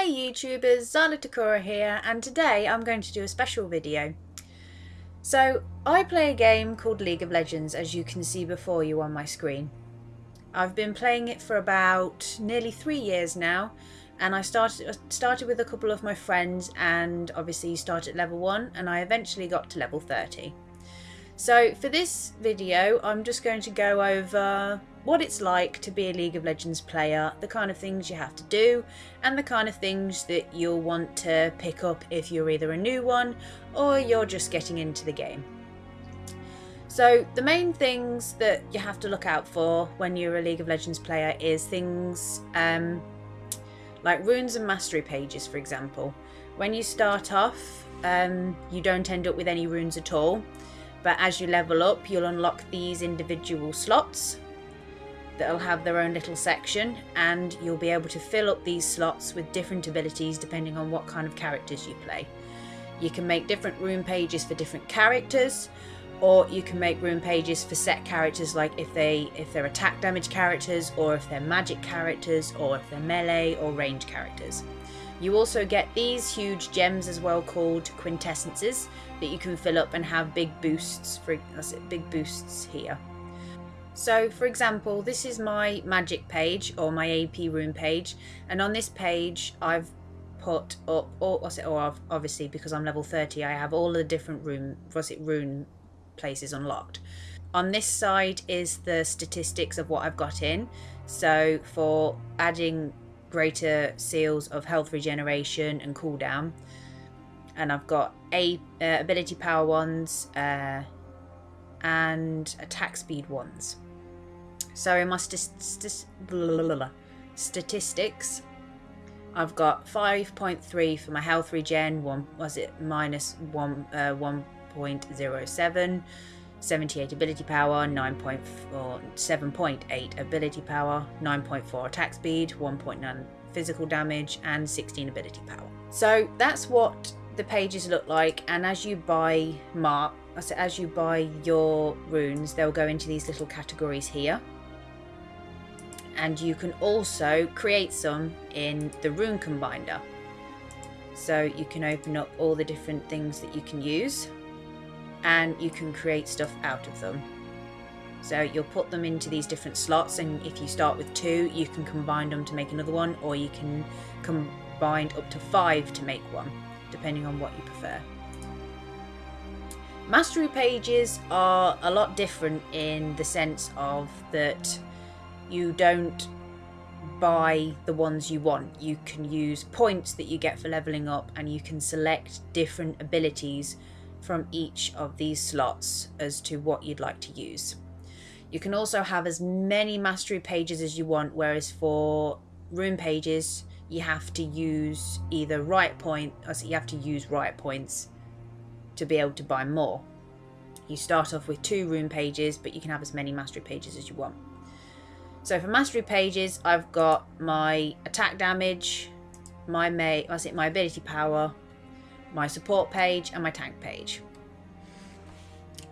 Hey YouTubers, XylaTakura here, and today I'm going to do a special video. So, I play a game called League of Legends, as you can see before you on my screen. I've been playing it for about nearly 3 years now, and I started with a couple of my friends, and obviously you start at level 1, and I eventually got to level 30. So for this video, I'm just going to go over what it's like to be a League of Legends player, the kind of things you have to do, and the kind of things that you'll want to pick up if you're either a new one or you're just getting into the game. So the main things that you have to look out for when you're a League of Legends player is things like runes and mastery pages, for example. When you start off, you don't end up with any runes at all. But as you level up, you'll unlock these individual slots that'll have their own little section, and you'll be able to fill up these slots with different abilities depending on what kind of characters you play. You can make different rune pages for different characters, or you can make rune pages for set characters, like if they're attack damage characters, or if they're magic characters, or if they're melee or range characters. You also get these huge gems as well, called quintessences, that you can fill up and have big boosts here. So for example, this is my magic page or my AP rune page, and on this page I've put up obviously because I'm level 30, I have all the different rune places unlocked. On this side is the statistics of what I've got in. So for adding greater seals of health regeneration and cooldown, and I've got ability power ones and attack speed ones. So in my statistics, I've got 5.3 for my health regen, minus 1.07, 78 ability power, 7.8 ability power, 9.4 attack speed, 1.9 physical damage, and 16 ability power. So that's what the pages look like, and as you buy your runes, they'll go into these little categories here. And you can also create some in the rune combiner. So you can open up all the different things that you can use, and you can create stuff out of them. So you'll put them into these different slots, and if you start with 2, you can combine them to make another one, or you can combine up to 5 to make one, depending on what you prefer. Mastery pages are a lot different in the sense of that you don't buy the ones you want. You can use points that you get for leveling up, and you can select different abilities from each of these slots as to what you'd like to use. You can also have as many mastery pages as you want, whereas for rune pages you have to use either right points to be able to buy more. You start off with 2 rune pages, but you can have as many mastery pages as you want. So for mastery pages, I've got my attack damage, my ability power, my support page, and my tank page.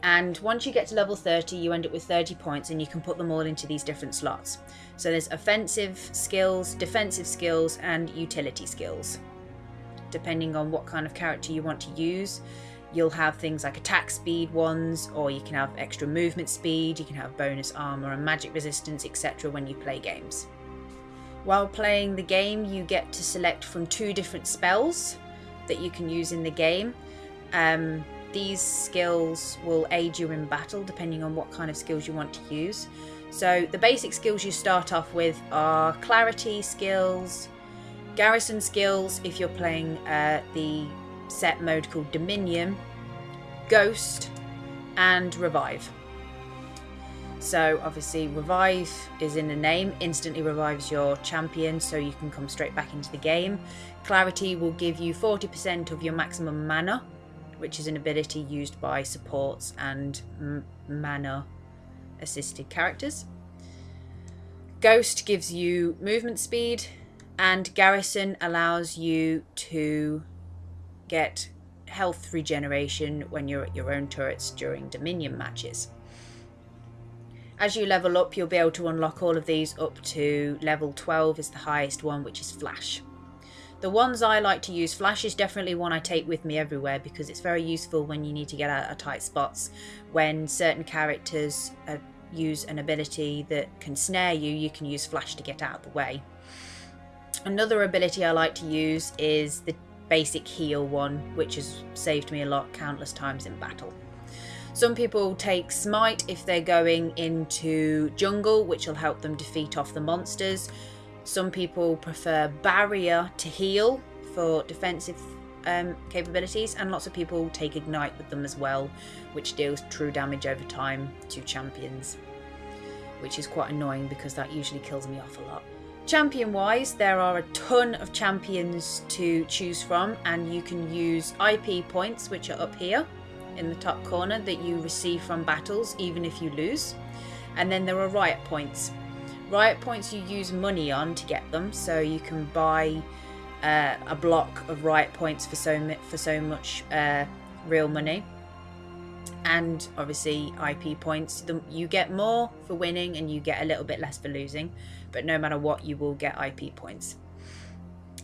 And once you get to level 30, you end up with 30 points, and you can put them all into these different slots. So there's offensive skills, defensive skills, and utility skills. Depending on what kind of character you want to use, you'll have things like attack speed ones, or you can have extra movement speed, you can have bonus armor and magic resistance, etc. when you play games. While playing the game, you get to select from 2 different spells that you can use in the game. These skills will aid you in battle depending on what kind of skills you want to use. So the basic skills you start off with are clarity skills, garrison skills if you're playing the set mode called Dominion, Ghost, and Revive. So obviously Revive is in the name, instantly revives your champion so you can come straight back into the game. Clarity will give you 40% of your maximum mana, which is an ability used by supports and mana assisted characters. Ghost gives you movement speed, and Garrison allows you to get health regeneration when you're at your own turrets during Dominion matches. As you level up, you'll be able to unlock all of these up to level 12 is the highest one, which is Flash. The ones I like to use, Flash is definitely one I take with me everywhere because it's very useful when you need to get out of tight spots. When certain characters use an ability that can snare you, you can use Flash to get out of the way. Another ability I like to use is the basic heal one, which has saved me a lot countless times in battle. Some people take Smite if they're going into jungle, which will help them defeat off the monsters. Some people prefer Barrier to heal for defensive capabilities, and lots of people take Ignite with them as well, which deals true damage over time to champions, which is quite annoying because that usually kills me off a lot. Champion wise, there are a ton of champions to choose from, and you can use IP points, which are up here in the top corner, that you receive from battles even if you lose. And then there are riot points. Riot points you use money on to get them, so you can buy a block of riot points for so much real money. And obviously IP points, you get more for winning and you get a little bit less for losing, but no matter what, you will get IP points.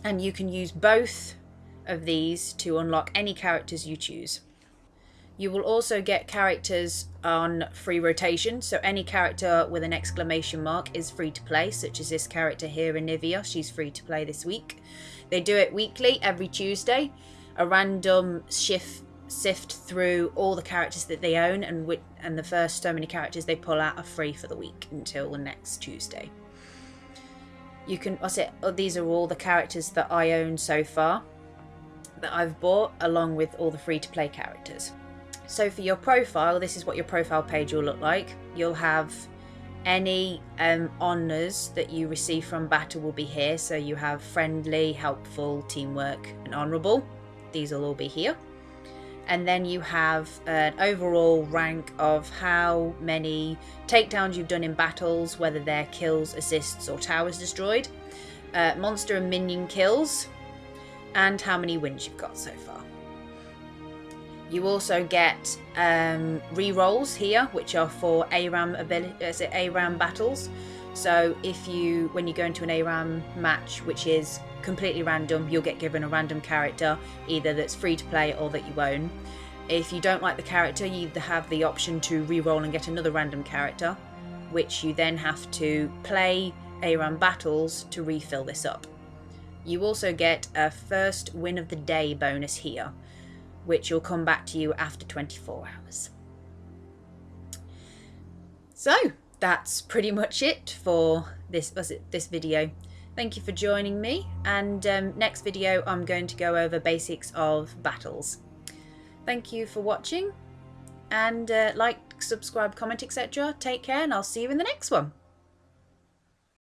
And you can use both of these to unlock any characters you choose. You will also get characters on free rotation, so any character with an exclamation mark is free to play, such as this character here, Anivia. She's free to play this week. They do it weekly, every Tuesday. A random sift through all the characters that they own, and the first so many characters they pull out are free for the week until the next Tuesday. These are all the characters that I own so far that I've bought, along with all the free to play characters. So for your profile, this is what your profile page will look like. You'll have any honours that you receive from battle will be here. So you have friendly, helpful, teamwork and honourable. These will all be here. And then you have an overall rank of how many takedowns you've done in battles, whether they're kills, assists or towers destroyed, monster and minion kills, and how many wins you've got so far. You also get re-rolls here, which are for ARAM battles. So when you go into an ARAM match, which is completely random, you'll get given a random character, either that's free to play or that you own. If you don't like the character, you either have the option to re-roll and get another random character, which you then have to play ARAM battles to refill this up. You also get a first win of the day bonus here, which will come back to you after 24 hours. So that's pretty much it for this video. Thank you for joining me, and next video I'm going to go over basics of battles. Thank you for watching, and like, subscribe, comment, etc. Take care, and I'll see you in the next one.